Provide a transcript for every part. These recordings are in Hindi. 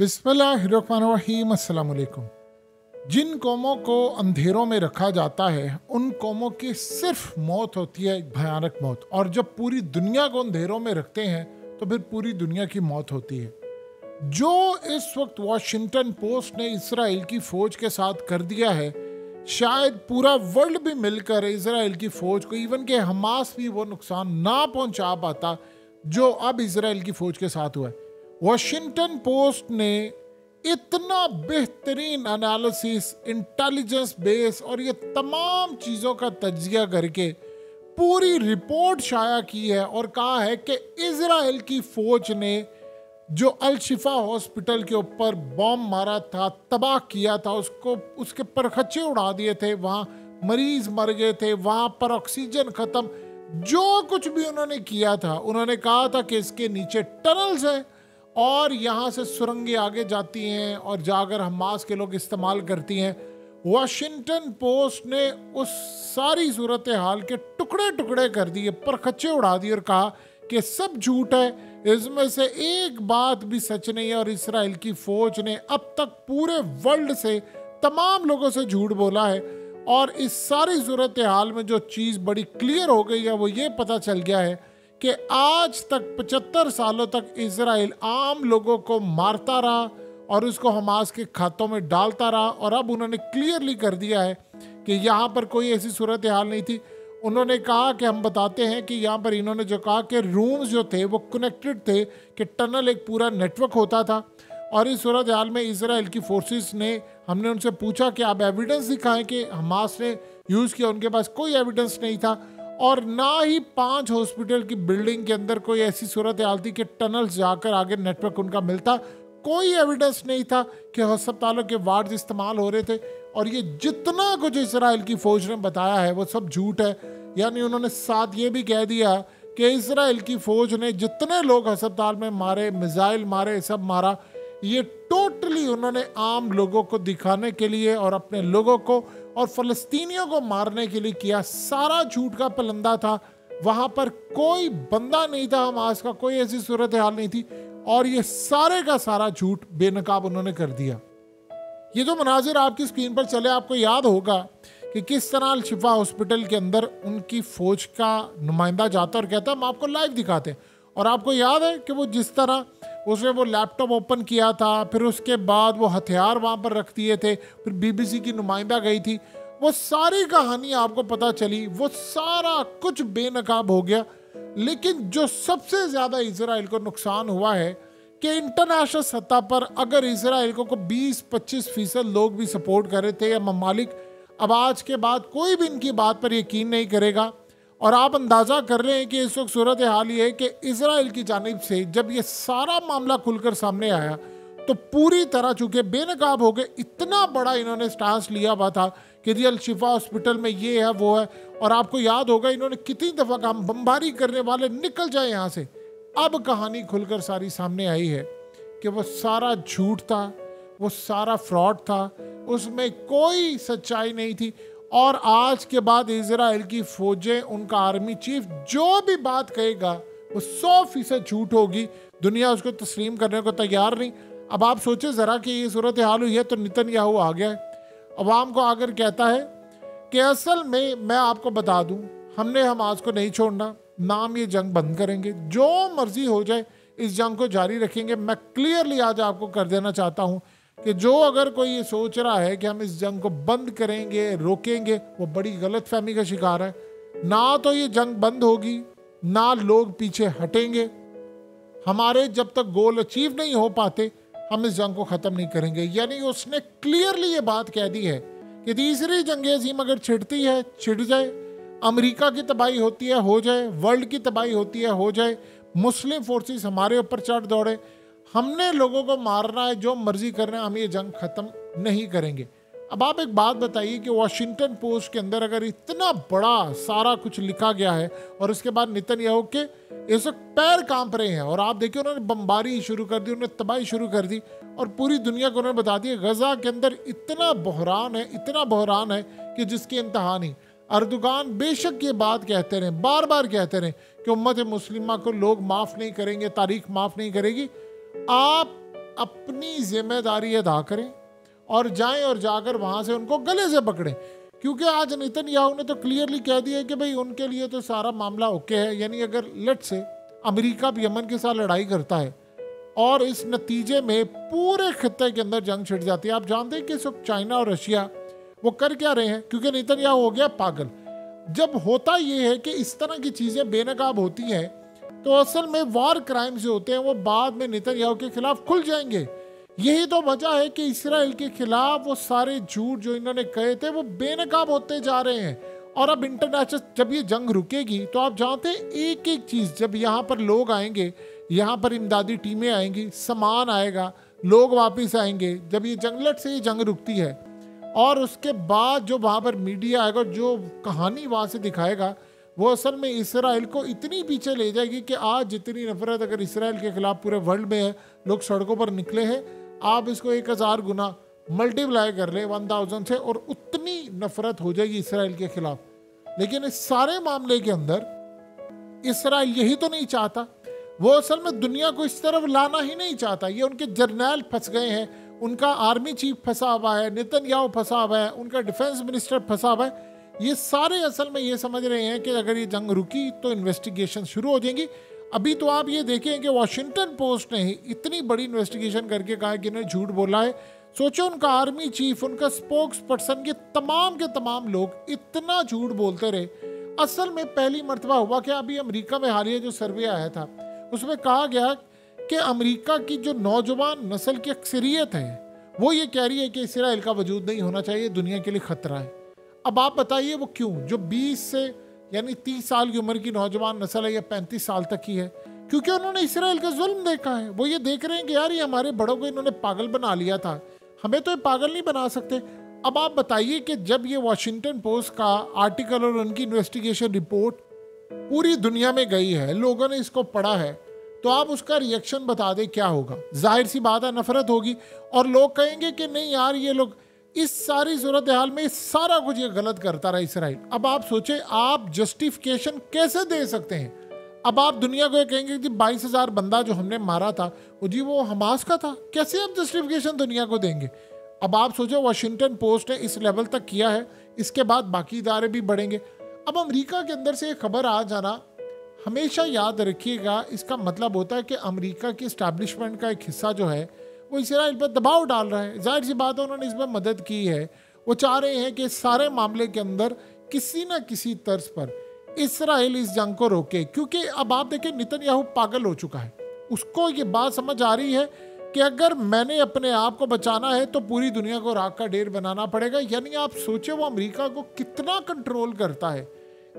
बिस्मिल्लाहिर्रहमानिर्रहीम। अस्सलाम वालेकुम। जिन कौमों को अंधेरों में रखा जाता है उन कौमों की सिर्फ मौत होती है, एक भयानक मौत। और जब पूरी दुनिया को अंधेरों में रखते हैं तो फिर पूरी दुनिया की मौत होती है। जो इस वक्त वॉशिंगटन पोस्ट ने इसराइल की फौज के साथ कर दिया है, शायद पूरा वर्ल्ड भी मिलकर इसराइल की फौज को, इवन के हमास भी वो नुकसान ना पहुंचा पाता जो अब इसराइल की फौज के साथ हुआ है। वॉशिंगटन पोस्ट ने इतना बेहतरीन एनालिसिस, इंटेलिजेंस बेस और ये तमाम चीज़ों का तज्जिया करके पूरी रिपोर्ट शाया की है और कहा है कि इजराइल की फौज ने जो अल शिफा हॉस्पिटल के ऊपर बॉम्ब मारा था, तबाह किया था, उसके परखच्चे उड़ा दिए थे, वहाँ मरीज मर गए थे, वहाँ पर ऑक्सीजन ख़त्म, जो कुछ भी उन्होंने किया था, उन्होंने कहा था कि इसके नीचे टनल्स हैं और यहाँ से सुरंगें आगे जाती हैं और जाकर हमास के लोग इस्तेमाल करती हैं। वॉशिंगटन पोस्ट ने उस सारी सूरत हाल के टुकड़े टुकड़े कर दिए, परखच्चे उड़ा दिए और कहा कि सब झूठ है, इसमें से एक बात भी सच नहीं है। और इसराइल की फौज ने अब तक पूरे वर्ल्ड से तमाम लोगों से झूठ बोला है। और इस सारी सूरत हाल में जो चीज़ बड़ी क्लियर हो गई है वो ये पता चल गया है कि आज तक 75 सालों तक इजराइल आम लोगों को मारता रहा और उसको हमास के खातों में डालता रहा। और अब उन्होंने क्लियरली कर दिया है कि यहाँ पर कोई ऐसी सूरत हाल नहीं थी। उन्होंने कहा कि हम बताते हैं कि यहाँ पर इन्होंने जो कहा कि रूम्स जो थे वो कनेक्टेड थे, कि टनल एक पूरा नेटवर्क होता था। और इस सूरत हाल में इजराइल की फोर्सेस ने, हमने उनसे पूछा कि आप एविडेंस दिखाएं कि हमास ने यूज़ किया, उनके पास कोई एविडेंस नहीं था। और ना ही 5 हॉस्पिटल की बिल्डिंग के अंदर कोई ऐसी सूरत हाल थी कि टनल्स जाकर आगे नेटवर्क उनका मिलता, कोई एविडेंस नहीं था कि अस्पतालों के वार्ड्स इस्तेमाल हो रहे थे। और ये जितना कुछ इसराइल की फौज ने बताया है वो सब झूठ है। यानी उन्होंने साथ ये भी कह दिया कि इसराइल की फौज ने जितने लोग अस्पताल में मारे, मिसाइल मारे, सब मारा, ये टोटली उन्होंने आम लोगों को दिखाने के लिए और अपने लोगों को और फ़लस्तीनियों को मारने के लिए किया। सारा झूठ का पलंदा था। वहाँ पर कोई बंदा नहीं था हमास का, कोई ऐसी सूरत हाल नहीं थी। और ये सारे का सारा झूठ बेनकाब उन्होंने कर दिया। ये जो मनाजिर आपकी स्क्रीन पर चले, आपको याद होगा कि किस तरह अल शिफा हॉस्पिटल के अंदर उनकी फ़ौज का नुमाइंदा जाता और कहता हम आपको लाइव दिखाते हैं। और आपको याद है कि वो जिस तरह उसने वो लैपटॉप ओपन किया था, फिर उसके बाद वो हथियार वहाँ पर रख दिए थे, फिर बीबीसी की नुमाइंदा गई थी, वो सारी कहानी आपको पता चली, वो सारा कुछ बेनकाब हो गया। लेकिन जो सबसे ज़्यादा इजराइल को नुकसान हुआ है कि इंटरनेशनल सतह पर अगर इजराइल को 20-25% लोग भी सपोर्ट कर रहे थे या ममालिक, अब आज के बाद कोई भी इनकी बात पर यकीन नहीं करेगा। और आप अंदाज़ा कर रहे हैं कि इस वक्त सूरत हाल ये है कि इजराइल की जानिब से जब ये सारा मामला खुलकर सामने आया तो पूरी तरह चूँकि बेनकाब हो गए, इतना बड़ा इन्होंने स्टांस लिया हुआ था कि जी अल शिफा हॉस्पिटल में ये है वो है। और आपको याद होगा इन्होंने कितनी दफ़ा कहा बमबारी करने वाले निकल जाए यहाँ से। अब कहानी खुलकर सारी सामने आई है कि वो सारा झूठ था, वो सारा फ्रॉड था, उसमें कोई सच्चाई नहीं थी। और आज के बाद इजराइल की फौजें, उनका आर्मी चीफ जो भी बात कहेगा वो 100% झूठ होगी। दुनिया उसको तस्लीम करने को तैयार नहीं। अब आप सोचें ज़रा कि ये सूरत हाल हुई है तो नेतन्याहू आ गया है, अवाम को आकर कहता है कि असल में मैं आपको बता दूं, हमने हमास को नहीं छोड़ना, ना हम ये जंग बंद करेंगे, जो मर्जी हो जाए इस जंग को जारी रखेंगे। मैं क्लियरली आज आपको कर देना चाहता हूँ कि जो अगर कोई ये सोच रहा है कि हम इस जंग को बंद करेंगे, रोकेंगे, वो बड़ी गलत फहमी का शिकार है। ना तो ये जंग बंद होगी, ना लोग पीछे हटेंगे। हमारे जब तक गोल अचीव नहीं हो पाते हम इस जंग को ख़त्म नहीं करेंगे। यानी उसने क्लियरली ये बात कह दी है कि तीसरी जंग अज़ीम अगर छिड़ती है छिड़ जाए, अमेरिका की तबाही होती है हो जाए, वर्ल्ड की तबाही होती है हो जाए, मुस्लिम फोर्सेस हमारे ऊपर चढ़ दौड़े, हमने लोगों को मारना है, जो मर्जी करना है, हम ये जंग ख़त्म नहीं करेंगे। अब आप एक बात बताइए कि वॉशिंगटन पोस्ट के अंदर अगर इतना बड़ा सारा कुछ लिखा गया है और उसके बाद नेतन्याहू के इस वक्त पैर कांप रहे हैं और आप देखिए उन्होंने बमबारी शुरू कर दी, उन्होंने तबाही शुरू कर दी और पूरी दुनिया को उन्होंने बता दिया गजा के अंदर इतना बहरान है, इतना बहरान है कि जिसकी इंतहा नहीं। अर्दोगान बेशक ये बात कहते रहे, बार बार कहते रहे कि उम्मत मुस्लिमा को लोग माफ़ नहीं करेंगे, तारीख माफ़ नहीं करेगी। आप अपनी जिम्मेदारी अदा करें और जाएं और जाकर वहां से उनको गले से पकड़ें। क्योंकि आज नेतन्याहू ने तो क्लियरली कह दिया है कि भाई उनके लिए तो सारा मामला ओके है। यानी अगर लेट से अमेरिका भी यमन के साथ लड़ाई करता है और इस नतीजे में पूरे खित्ते के अंदर जंग छिड़ जाती है। आप जानते हैं कि इस वक्त चाइना और रशिया वो कर क्या रहे हैं, क्योंकि नेतन्याहू हो गया पागल। जब होता ये है कि इस तरह की चीज़ें बेनकाब होती हैं तो असल में वॉर क्राइम्स जो होते हैं वो बाद में नेतन्याहू के खिलाफ खुल जाएंगे। यही तो वजह है कि इसराइल के खिलाफ वो सारे झूठ जो इन्होंने कहे थे वो बेनकाब होते जा रहे हैं। और अब इंटरनेशनल जब ये जंग रुकेगी तो आप जानते हैं एक एक चीज़, जब यहाँ पर लोग आएंगे, यहाँ पर इमदादी टीमें आएंगी, सामान आएगा, लोग वापस आएंगे, जब ये जंगलट से ये जंग रुकती है और उसके बाद जो वहाँ पर मीडिया आएगा, जो कहानी वहाँ से दिखाएगा, वो असल में इसराइल को इतनी पीछे ले जाएगी कि आज जितनी नफरत अगर इसराइल के खिलाफ पूरे वर्ल्ड में है, लोग सड़कों पर निकले हैं, आप इसको 1000 गुना मल्टीप्लाई कर ले 1000 से और उतनी नफरत हो जाएगी इसराइल के खिलाफ। लेकिन इस सारे मामले के अंदर इसराइल यही तो नहीं चाहता, वो असल में दुनिया को इस तरफ लाना ही नहीं चाहता। ये उनके जर्नैल फंस गए हैं, उनका आर्मी चीफ फंसा हुआ है, नेतन्याहू फंसा हुआ है, उनका डिफेंस मिनिस्टर फंसा हुआ है। ये सारे असल में ये समझ रहे हैं कि अगर ये जंग रुकी तो इन्वेस्टिगेशन शुरू हो जाएंगी। अभी तो आप ये देखें कि वॉशिंगटन पोस्ट ने ही इतनी बड़ी इन्वेस्टिगेशन करके कहा कि इन्होंने झूठ बोला है। सोचो उनका आर्मी चीफ, उनका स्पोक्स पर्सन, के तमाम लोग इतना झूठ बोलते रहे। असल में पहली मर्तबा हुआ कि अभी अमेरिका में हालिया जो सर्वे आया था उसमें कहा गया कि अमेरिका की जो नौजवान नस्ल की अक्सरियत है वो ये कह रही है कि इसराइल का वजूद नहीं होना चाहिए, दुनिया के लिए खतरा है। अब आप बताइए वो क्यों? जो 20 से यानी 30 साल की उम्र की नौजवान नस्ल है या 35 साल तक की है, क्योंकि उन्होंने इसराइल का जुल्म देखा है। वो ये देख रहे हैं कि यार ये हमारे बड़ों को इन्होंने पागल बना लिया था, हमें तो ये पागल नहीं बना सकते। अब आप बताइए कि जब ये वॉशिंगटन पोस्ट का आर्टिकल और उनकी इन्वेस्टिगेशन रिपोर्ट पूरी दुनिया में गई है, लोगों ने इसको पढ़ा है, तो आप उसका रिएक्शन बता दें क्या होगा। जाहिर सी बात है नफरत होगी और लोग कहेंगे कि नहीं यार ये लोग इस सारी सूरत हाल में सारा कुछ ये गलत करता रहा इसराइल। अब आप सोचे आप जस्टिफिकेशन कैसे दे सकते हैं? अब आप दुनिया को ये कहेंगे कि 22,000 बंदा जो हमने मारा था वो जी वो हमास का था, कैसे आप जस्टिफिकेशन दुनिया को देंगे? अब आप सोचो वॉशिंगटन पोस्ट ने इस लेवल तक किया है, इसके बाद बाकी इदारे भी बढ़ेंगे। अब अमेरिका के अंदर से ये खबर आ जाना हमेशा याद रखिएगा, इसका मतलब होता है कि अमेरिका की इस्टेब्लिशमेंट का एक हिस्सा जो है वो इसराइल पर दबाव डाल रहा है। जाहिर सी बात है उन्होंने इसमें मदद की है, वो चाह रहे हैं कि सारे मामले के अंदर किसी न किसी तर्ज पर इसराइल इस जंग को रोके। क्योंकि अब आप देखें नेतन्याहू पागल हो चुका है, उसको ये बात समझ आ रही है कि अगर मैंने अपने आप को बचाना है तो पूरी दुनिया को राख का ढेर बनाना पड़ेगा। यानी आप सोचे वो अमेरिका को कितना कंट्रोल करता है,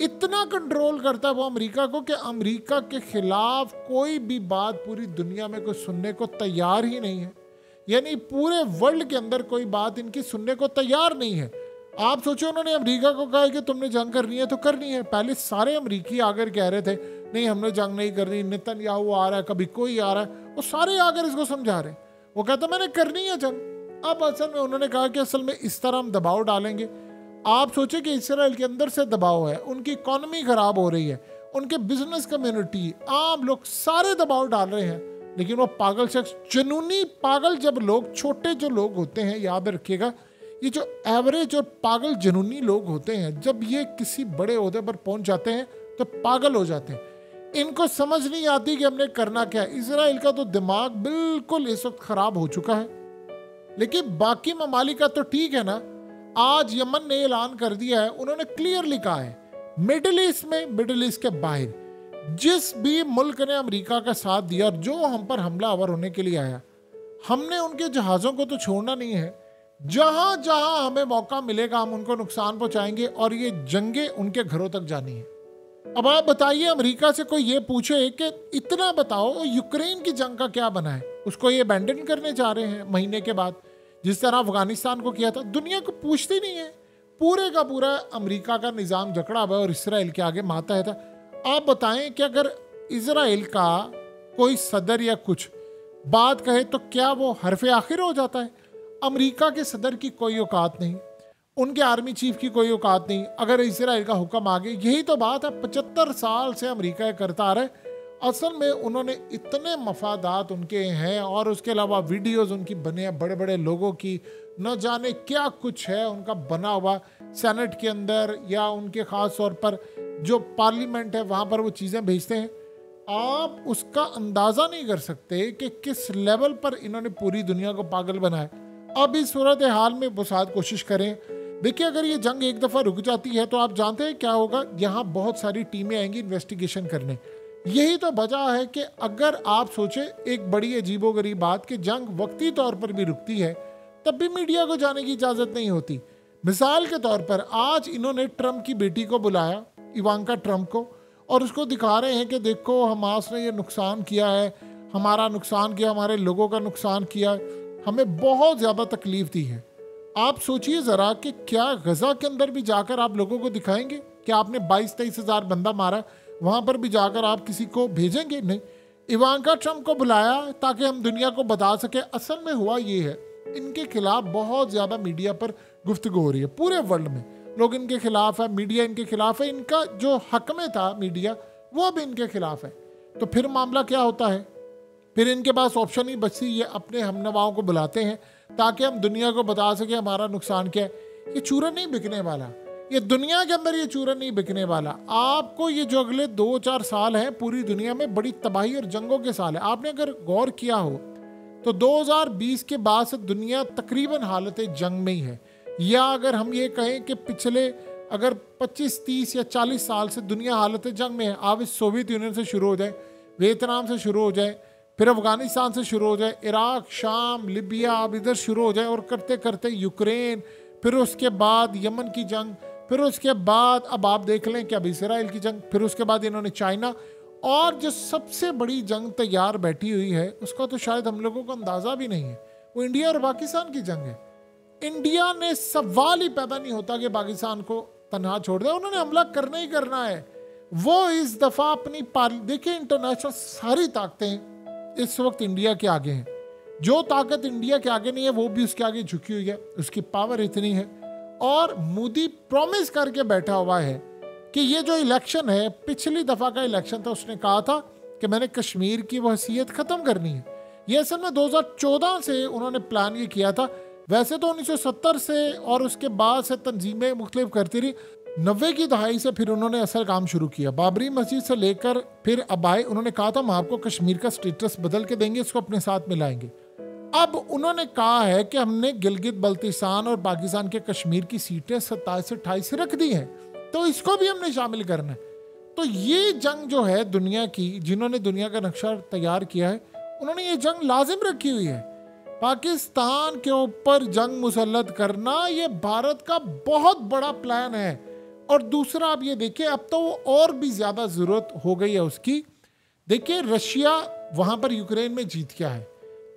इतना कंट्रोल करता है वो अमेरिका को कि अमेरिका के खिलाफ कोई भी बात पूरी दुनिया में कोई सुनने को तैयार ही नहीं है। यानी पूरे वर्ल्ड के अंदर कोई बात इनकी सुनने को तैयार नहीं है। आप सोचो उन्होंने अमेरिका को कहा कि तुमने जंग करनी है तो करनी है। पहले सारे अमेरिकी आकर कह रहे थे नहीं हमने जंग नहीं करनी, नेतन्याहू आ रहा है, कभी कोई आ रहा है, वो सारे आकर इसको समझा रहे हैं। वो कहता मैंने करनी है जंग। अब असल में उन्होंने कहा कि असल में इस तरह हम दबाव डालेंगे। आप सोचे कि इसराइल के अंदर से दबाव है, उनकी इकॉनमी खराब हो रही है, उनके बिजनेस कम्युनिटी, आम लोग सारे दबाव डाल रहे हैं। लेकिन वो पागल शख्स, जुनूनी पागल, जब लोग छोटे जो लोग होते हैं, याद रखिएगा ये जो एवरेज और पागल जुनूनी लोग होते हैं, जब ये किसी बड़े ओहदे पर पहुंच जाते हैं तो पागल हो जाते हैं। इनको समझ नहीं आती कि हमने करना क्या है। इसराइल का तो दिमाग बिल्कुल इस वक्त खराब हो चुका है। लेकिन बाकी ममालिक का तो ठीक है ना। आज यमन ने ऐलान कर दिया है, उन्होंने क्लियरली कहा है मिडिल ईस्ट में, मिडिल ईस्ट के बाहर जिस भी मुल्क ने अमेरिका का साथ दिया और जो हम पर हमलावर होने के लिए आया, हमने उनके जहाज़ों को तो छोड़ना नहीं है। जहां जहां हमें मौका मिलेगा हम उनको नुकसान पहुंचाएंगे और ये जंगे उनके घरों तक जानी है। अब आप बताइए अमेरिका से कोई ये पूछे कि इतना बताओ यूक्रेन की जंग का क्या बना है, उसको ये अबैंडन करने जा रहे हैं महीने के बाद, जिस तरह अफगानिस्तान को किया था। दुनिया को पूछती नहीं है। पूरे का पूरा अमेरिका का निज़ाम जकड़ा हुआ और इसराइल के आगे मातहत है। आप बताएं कि अगर इसराइल का कोई सदर या कुछ बात कहे तो क्या वो हरफ आखिर हो जाता है? अमेरिका के सदर की कोई औकात नहीं, उनके आर्मी चीफ की कोई औकात नहीं। अगर इसराइल का हुक्म आ गया, यही तो बात है 75 साल से अमेरिका करता आ रहा है असल में उन्होंने इतने मफादात उनके हैं, और उसके अलावा वीडियोस उनकी बने हैं बड़े बड़े लोगों की, न जाने क्या कुछ है उनका बना हुआ सेनेट के अंदर, या उनके ख़ास तौर पर जो पार्लियामेंट है वहाँ पर वो चीज़ें भेजते हैं। आप उसका अंदाज़ा नहीं कर सकते कि किस लेवल पर इन्होंने पूरी दुनिया को पागल बनाया। अब इस सूरत हाल में वो साथ कोशिश करें। देखिए, अगर ये जंग एक दफ़ा रुक जाती है तो आप जानते हैं क्या होगा, यहाँ बहुत सारी टीमें आएंगी इन्वेस्टिगेशन करने। यही तो वजह है कि अगर आप सोचें, एक बड़ी अजीबोगरीब बात कि जंग वक्ती तौर पर भी रुकती है तब भी मीडिया को जाने की इजाज़त नहीं होती। मिसाल के तौर पर आज इन्होंने ट्रंप की बेटी को बुलाया, इवांका ट्रंप को, और उसको दिखा रहे हैं कि देखो हमास ने ये नुकसान किया है, हमारा नुकसान किया, हमारे लोगों का नुकसान किया, हमें बहुत ज़्यादा तकलीफ दी है। आप सोचिए ज़रा कि क्या गज़ा के अंदर भी जाकर आप लोगों को दिखाएंगे कि आपने 22-23 हज़ार बंदा मारा, वहाँ पर भी जाकर आप किसी को भेजेंगे? नहीं। इवांका ट्रंप को बुलाया ताकि हम दुनिया को बता सके। असल में हुआ ये है, इनके खिलाफ बहुत ज़्यादा मीडिया पर गुफ्तगू हो रही है, पूरे वर्ल्ड में लोग इनके खिलाफ है, मीडिया इनके खिलाफ है, इनका जो हक में था मीडिया वो अब इनके खिलाफ है। तो फिर मामला क्या होता है? फिर इनके पास ऑप्शन ही बचती, ये अपने हमनवाओं को बुलाते हैं ताकि हम दुनिया को बता सके हमारा नुकसान क्या है। ये चूरन नहीं बिकने वाला, ये दुनिया के अंदर ये चूरन नहीं बिकने वाला। आपको ये जो अगले 2-4 साल हैं पूरी दुनिया में बड़ी तबाही और जंगों के साल है। आपने अगर गौर किया हो तो 2020 के बाद से दुनिया तकरीबन हालत जंग में ही है, या अगर हम ये कहें कि पिछले अगर 25, 30 या 40 साल से दुनिया हालत जंग में है। आप इस सोवियत यूनियन से शुरू हो जाए, वियतनाम से शुरू हो जाए, फिर अफगानिस्तान से शुरू हो जाए, इराक, शाम, लिबिया, अब इधर शुरू हो जाए, और करते करते यूक्रेन, फिर उसके बाद यमन की जंग, फिर उसके बाद अब आप देख लें कि अब इसराइल की जंग, फिर उसके बाद इन्होंने चाइना, और जो सबसे बड़ी जंग तैयार बैठी हुई है उसका तो शायद हम लोगों को अंदाज़ा भी नहीं है, वो इंडिया और पाकिस्तान की जंग है। इंडिया ने सवाल ही पैदा नहीं होता कि पाकिस्तान को तनहा छोड़ दे, उन्होंने हमला करना ही करना है। वो इस दफ़ा अपनी देखिए, इंटरनेशनल सारी ताकतें इस वक्त इंडिया के आगे हैं। जो ताकत इंडिया के आगे नहीं है वो भी उसके आगे झुकी हुई है, उसकी पावर इतनी है। और मोदी प्रॉमिस करके बैठा हुआ है कि ये जो इलेक्शन है, पिछली दफ़ा का इलेक्शन था, उसने कहा था कि मैंने कश्मीर की वो हैसियत ख़त्म करनी है। ये असल में 2014 से उन्होंने प्लान ये किया था। वैसे तो 1970 से और उसके बाद से तंजीमें मुख्तलिफ करती रही, 90 की दहाई से फिर उन्होंने असल काम शुरू किया। बाबरी मस्जिद से लेकर फिर अब आए, उन्होंने कहा था हम आपको कश्मीर का स्टेटस बदल के देंगे, इसको अपने साथ मिलाएंगे। अब उन्होंने कहा है कि हमने गिलगित बल्तिस्तान और पाकिस्तान के कश्मीर की सीटें 27 से 28 रख दी हैं, तो इसको भी हमने शामिल करना है। तो ये जंग जो है दुनिया की, जिन्होंने दुनिया का नक्शा तैयार किया है, उन्होंने ये जंग लाजिम रखी हुई है। पाकिस्तान के ऊपर जंग मुसल्लत करना ये भारत का बहुत बड़ा प्लान है। और दूसरा आप ये देखिए, अब तो और भी ज़्यादा ज़रूरत हो गई है उसकी। देखिए, रशिया वहाँ पर यूक्रेन में जीत गया है,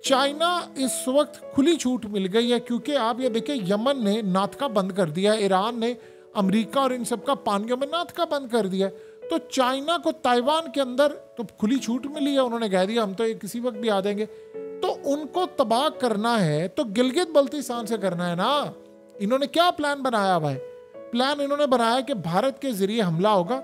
चाइना इस वक्त खुली छूट मिल गई है, क्योंकि आप ये देखिए यमन ने नाथका बंद कर दिया है, ईरान ने अमेरिका और इन सब का पानियों में नाथका बंद कर दिया। तो चाइना को ताइवान के अंदर तो खुली छूट मिली है, उन्होंने कह दिया हम तो ये किसी वक्त भी आ देंगे। तो उनको तबाह करना है तो गिलगित बल्तिस्तान से करना है ना। इन्होंने क्या प्लान बनाया हुआ है? प्लान इन्होंने बनाया कि भारत के जरिए हमला होगा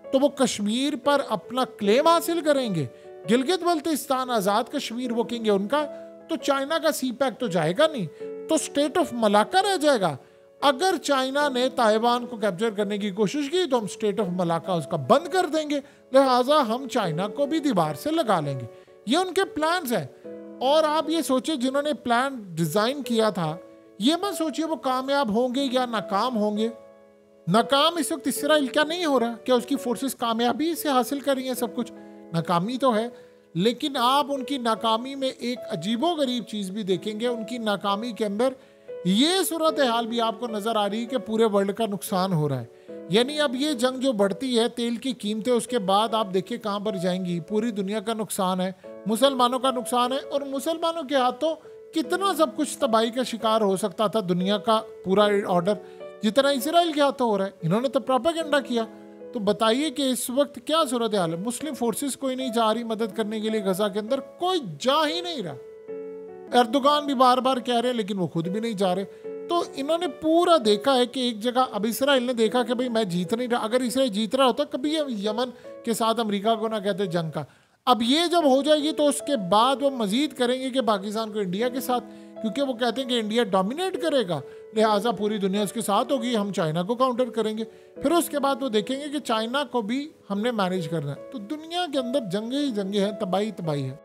तो वो कश्मीर पर अपना क्लेम हासिल करेंगे, गिलगित बल्तिस्तान आज़ाद कश्मीर वो कहेंगे उनका, तो चाइना का सी पैक तो जाएगा नहीं, तो स्टेट ऑफ मलाका रह जाएगा। अगर चाइना ने ताइवान को कैप्चर करने की कोशिश की तो हम स्टेट ऑफ मलाका उसका बंद कर देंगे, लिहाजा हम चाइना को भी दीवार से लगा लेंगे। ये उनके प्लान्स हैं। और आप ये सोचिए, जिन्होंने प्लान डिज़ाइन किया था, ये मत सोचिए वो कामयाब होंगे या नाकाम होंगे। नाकाम इस वक्त इसराइल क्या नहीं हो रहा, क्या उसकी फोर्सेस कामयाबी से हासिल कर रही हैं सब कुछ? नाकामी तो है, लेकिन आप उनकी नाकामी में एक अजीबोगरीब चीज़ भी देखेंगे। उनकी नाकामी के अंदर ये सूरत हाल भी आपको नज़र आ रही है कि पूरे वर्ल्ड का नुकसान हो रहा है। यानी अब ये जंग जो बढ़ती है, तेल की कीमतें उसके बाद आप देखिए कहाँ पर जाएंगी। पूरी दुनिया का नुकसान है, मुसलमानों का नुकसान है, और मुसलमानों के हाथों कितना सब कुछ तबाही का शिकार हो सकता था दुनिया का पूरा ऑर्डर, जितना इसराइल के हाथों हो रहा है। इन्होंने तो प्रोपेगेंडा किया। तो बताइए कि इस वक्त क्या सूरत हाल है। मुस्लिम फोर्सेस कोई नहीं जा रही मदद करने के लिए, गजा के अंदर कोई जा ही नहीं रहा। एर्दोगान भी बार बार कह रहे हैं लेकिन वो खुद भी नहीं जा रहे। तो इन्होंने पूरा देखा है कि एक जगह, अब इसराइल ने देखा कि भाई मैं जीत नहीं रहा। अगर इसराइल जीत रहा होता कभी यमन के साथ अमेरिका को ना कहते जंग का। अब ये जब हो जाएगी तो उसके बाद वो मजीद करेंगे कि पाकिस्तान को इंडिया के साथ, क्योंकि वो कहते हैं कि इंडिया डोमिनेट करेगा, लिहाजा पूरी दुनिया उसके साथ होगी, हम चाइना को काउंटर करेंगे। फिर उसके बाद वो देखेंगे कि चाइना को भी हमने मैनेज करना है। तो दुनिया के अंदर जंगे ही जंगे हैं, तबाही तबाही है।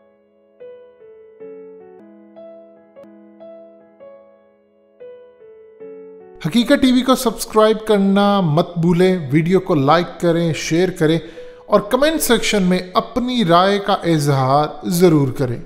हकीकत टीवी को सब्सक्राइब करना मत भूलें, वीडियो को लाइक करें, शेयर करें और कमेंट सेक्शन में अपनी राय का इजहार ज़रूर करें।